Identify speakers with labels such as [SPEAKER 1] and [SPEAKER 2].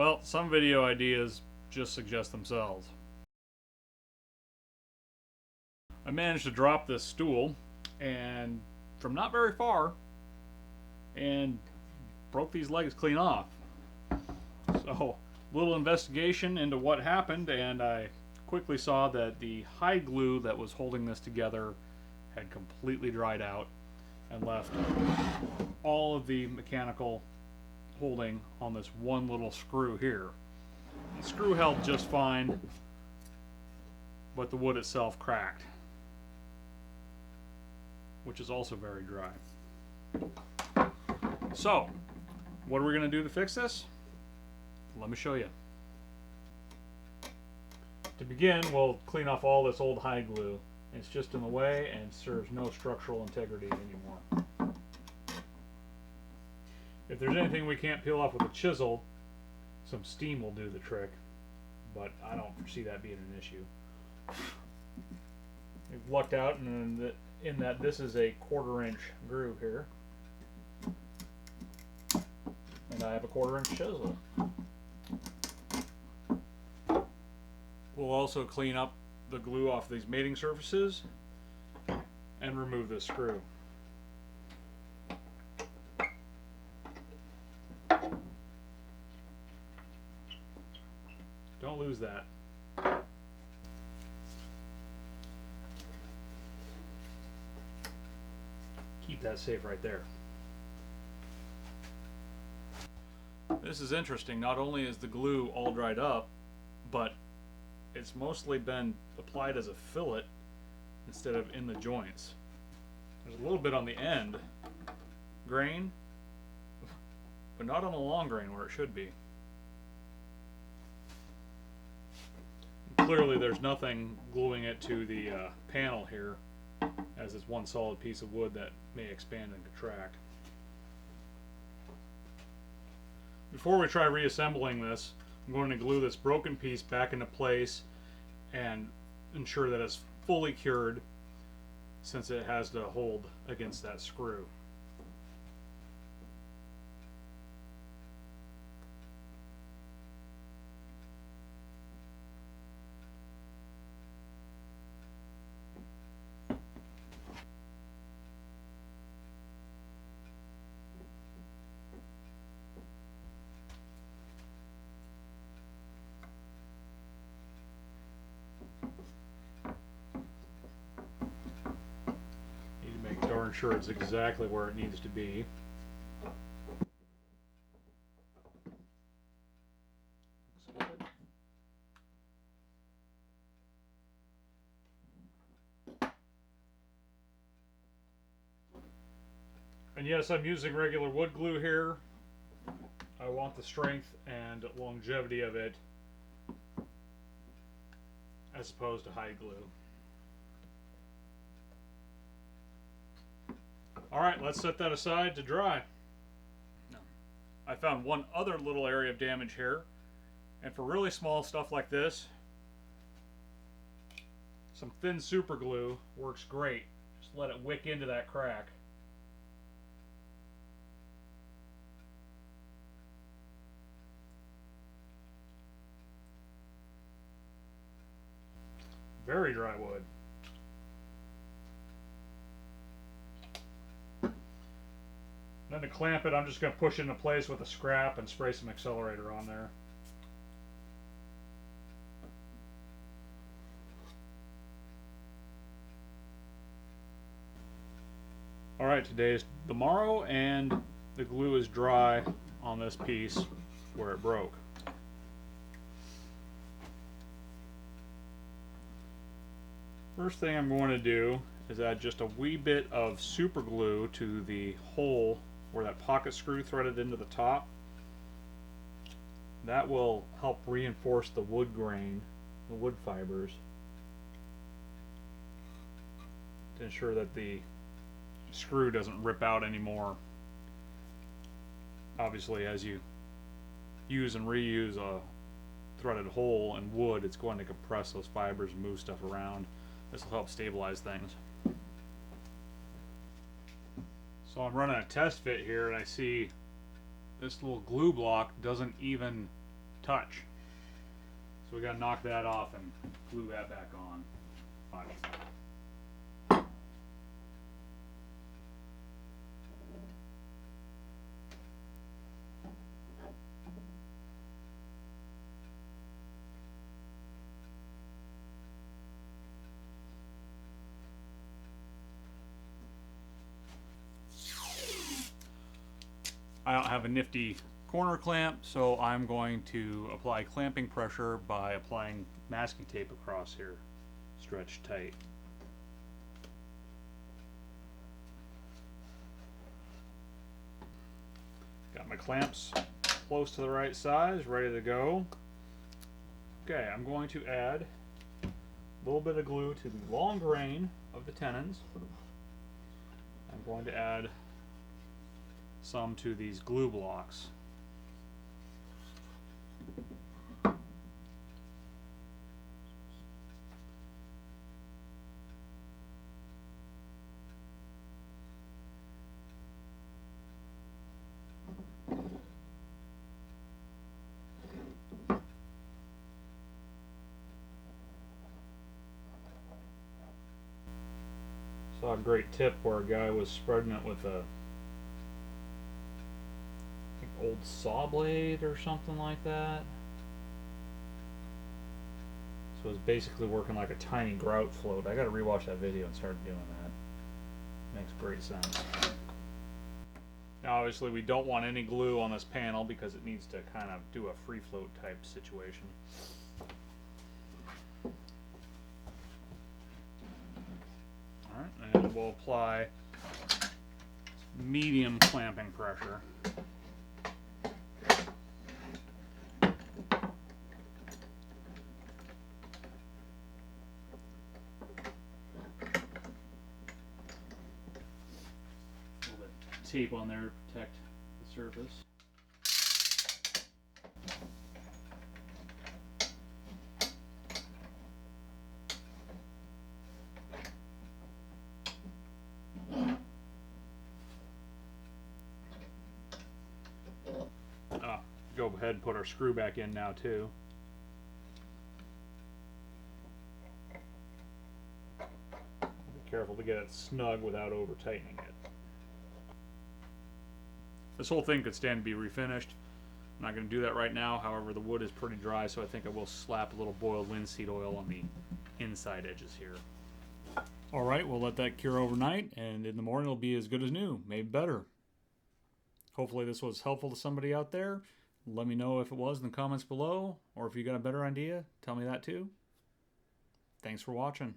[SPEAKER 1] Well, some video ideas just suggest themselves. I managed to drop this stool and from not very far and broke these legs clean off. So, little investigation into what happened, and I quickly saw that the hide glue that was holding this together had completely dried out and left all of the mechanical holding on this one little screw here. The screw held just fine, but the wood itself cracked, which is also very dry. So, what are we going to do to fix this? Let me show you. To begin, we'll clean off all this old hide glue. It's just in the way and serves no structural integrity anymore. If there's anything we can't peel off with a chisel, some steam will do the trick, but I don't foresee that being an issue. We've lucked out in that this is a 1/4 inch groove here, and I have a 1/4 inch chisel. We'll also clean up the glue off these mating surfaces and remove this screw. Don't lose that. Keep that safe right there. This is interesting. Not only is the glue all dried up, but it's mostly been applied as a fillet instead of in the joints. There's a little bit on the end grain, but not on the long grain where it should be. Clearly there's nothing gluing it to the panel here, as it's one solid piece of wood that may expand and contract. Before we try reassembling this, I'm going to glue this broken piece back into place and ensure that it's fully cured, since it has to hold against that screw. Darn sure it's exactly where it needs to be. And yes, I'm using regular wood glue here. I want the strength and longevity of it as opposed to hide glue. Alright, let's set that aside to dry. I found one other little area of damage here, and for really small stuff like this, some thin super glue works great. Just let it wick into that crack. Very dry wood. Then to clamp it, I'm just going to push it into place with a scrap and spray some accelerator on there. Alright, today is tomorrow, and the glue is dry on this piece where it broke. First thing I'm going to do is add just a wee bit of super glue to the hole where that pocket screw threaded into the top. That will help reinforce the wood grain, the wood fibers, to ensure that the screw doesn't rip out anymore. Obviously, as you use and reuse a threaded hole in wood, it's going to compress those fibers and move stuff around. This will help stabilize things. So I'm running a test fit here, and I see this little glue block doesn't even touch. So we gotta knock that off and glue that back on. Watch. I don't have a nifty corner clamp, so I'm going to apply clamping pressure by applying masking tape across here, stretched tight. Got my clamps close to the right size, ready to go. Okay, I'm going to add a little bit of glue to the long grain of the tenons. I'm going to add some to these glue blocks. Saw a great tip where a guy was spreading it with a old saw blade or something like that. So it's basically working like a tiny grout float. I gotta rewatch that video and start doing that. Makes great sense. Now obviously we don't want any glue on this panel because it needs to kind of do a free float type situation. Alright, and we'll apply medium clamping pressure. Tape on there to protect the surface. Go ahead and put our screw back in now too. Be careful to get it snug without over tightening it. This whole thing could stand to be refinished. I'm not going to do that right now. However, the wood is pretty dry, so I think I will slap a little boiled linseed oil on the inside edges here. Alright, we'll let that cure overnight, and in the morning it'll be as good as new, maybe better. Hopefully this was helpful to somebody out there. Let me know if it was in the comments below, or if you got a better idea, tell me that too. Thanks for watching.